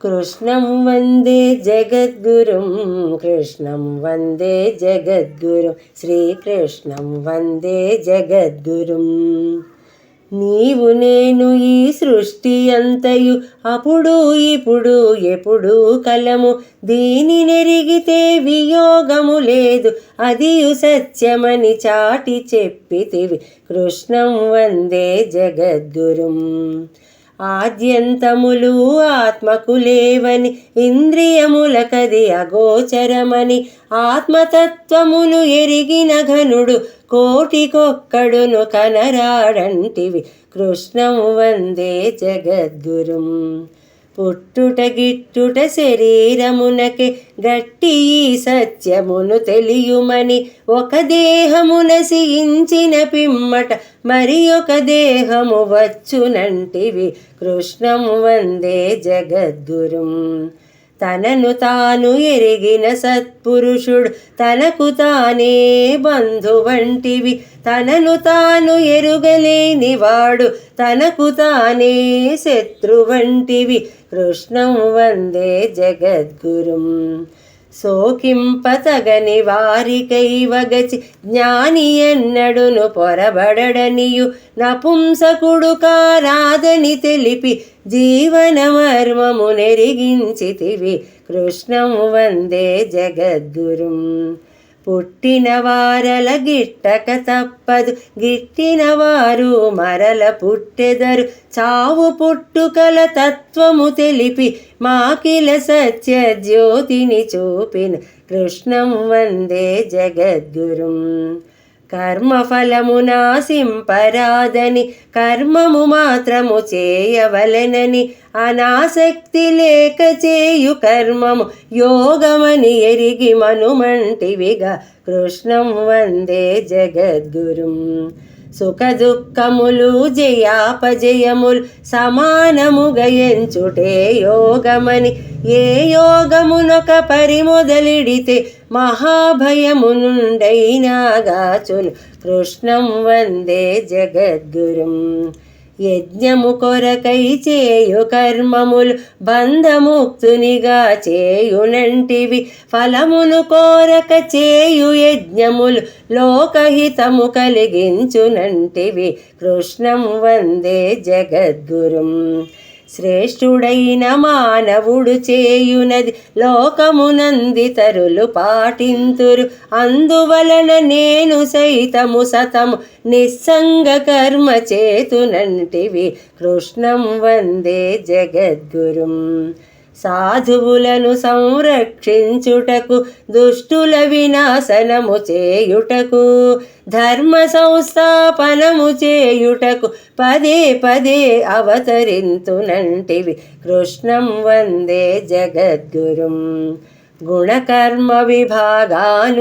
కృష్ణం వందే జగద్గురుం కృష్ణం వందే జగద్గురుం శ్రీకృష్ణం వందే జగద్గురుం. నీవు నేను ఈ సృష్టి అంతయు అప్పుడు ఇప్పుడు ఎప్పుడు కలము, దీని నెరిగితే వియోగము లేదు, అదియు సత్యమని చాటి చెప్పితివి. కృష్ణం వందే జగద్గురుం. ఆద్యంతములు ఆత్మకు లేవని, ఇంద్రియములకది అగోచరమని, ఆత్మతత్వమును ఎరిగిన ఘనుడు కోటికొక్కడును కనరాడంటివి. కృష్ణం వందే జగద్గురుం. పుట్టుట గిట్టుట శరీరమునకే గట్టి ఈ సత్యమును తెలియుమని, ఒక దేహము నశించిన పిమ్మట మరి ఒక దేహము వచ్చునంటివి. కృష్ణం వందే జగద్గురుం. తనను తాను ఎరిగిన సత్పురుషుడు తనకు తానే బంధువంటివి, తనను తాను ఎరుగలేనివాడు తనకు తానే శత్రువంటివి. కృష్ణం వందే జగద్గురుం. సోకింపతగని వారికైవగచి జ్ఞాని ఎన్నడును పొరబడనియు, నపుంసకుడు కారాదని తెలిపి జీవన మర్మము నెరిగించితివి. కృష్ణం వందే జగద్గురుం. పుట్టిన వారల గిట్టక తప్పదు, గిట్టిన వారు మరల పుట్టెదరు, చావు పుట్టుకల తత్వము తెలిపి మాకిల సత్య జ్యోతిని చూపిన. కృష్ణం వందే జగద్గురుం. కర్మఫలము నాశింపరాదని, కర్మము మాత్రము చేయవలెనని, అనాసక్తి లేక చేయు కర్మము యోగమని ఎరిగి మనుమంటివిగా. కృష్ణం వందే జగద్గురుం. సుఖ దుఃఖములు జయాపజయములు సమానముగా ఎంచుటే యోగమని, ఏ యోగమునొక పరిమొదలిడితే మహాభయము నుండైనాగాచును. కృష్ణం వందే జగద్గురుం. యజ్ఞము కొరకై చేయు కర్మములు బంధముక్తునిగా చేయునంటివి, ఫలమును కోరక చేయు యజ్ఞములు లోకహితము కలిగించునంటివి. కృష్ణం వందే జగద్గురుం. శ్రేష్ఠుడైన మానవుడు చేయునది లోకమునందితరులు పాటింతురు, అందువలన నేను సైతము సతము నిస్సంగ కర్మ చేతునంటివి. కృష్ణం వందే జగద్గురుం. సాధువులను సంరక్షించుటకు, దుష్టుల వినాశనము చేయుటకు, ధర్మ సంస్థాపనము చేయుటకు పదే పదే అవతరింతునంటివి. కృష్ణం వందే జగద్గురుం. గుణకర్మ విభాగానుసారముగా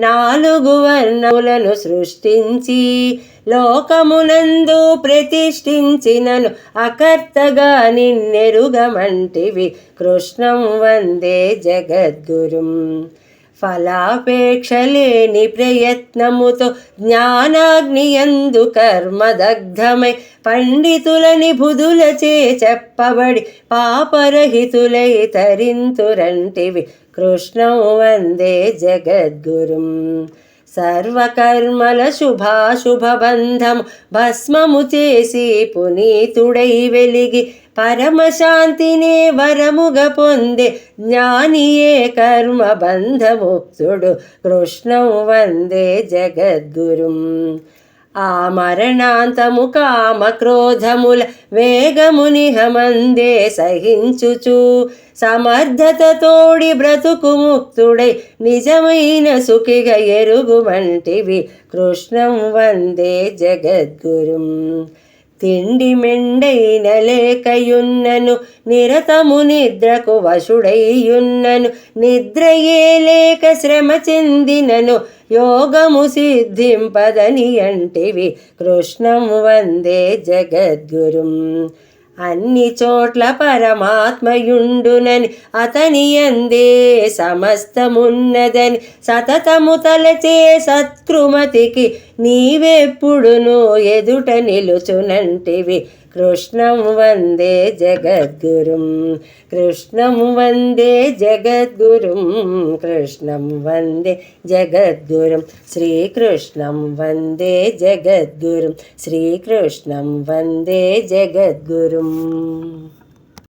4 వర్ణములను సృష్టించి, లోకమునందు ప్రతిష్ఠించినను అకర్తగా నిన్నెరుగమంటివి. కృష్ణం వందే జగద్గురుం. ఫలాపేక్ష లేని ప్రయత్నముతో జ్ఞానాగ్నియందు కర్మదగ్ధమై, పండితులని బుధులచే చెప్పబడి పాపరహితులై తరింతురంటివి. కృష్ణం వందే జగద్గురుం. సర్వకర్మల శుభాశుభ బంధము భస్మము చేసి పునీతుడై వెలిగి, పరమశాంతినే వరముగా పొందే జ్ఞానియే కర్మ బంధముక్తుడు. కృష్ణం వందే జగద్గురుం. ఆ మరణాంతము కామ క్రోధముల వేగమునిహమందే సహించుచు, సమర్థత తోడి బ్రతుకు ముక్తుడై నిజమైన సుఖిగా ఎరుగుమంటివి. కృష్ణం వందే జగద్గురుం. తిండి మెండైన లేకయున్నను, నిరతము నిద్రకు వశుడైయున్నను, నిద్రయే లేక శ్రమ చెందినను, యోగము సిద్ధింపదని అంటివి. కృష్ణం వందే జగద్గురుం. అన్ని చోట్ల పరమాత్మయుండునని, అతని యందే సమస్తమున్నదని సతతము తలచే సత్కృమతికి నీవెప్పుడును ఎదుట నిలుచునంటివి. कृष्णं वन्दे जगद्गुरुं कृष्णं वन्दे जगद्गुरुं कृष्णं वन्दे जगद्गुरुं श्रीकृष्णं वन्दे जगद्गुरुं श्रीकृष्णं वन्दे जगद्गुरुम्।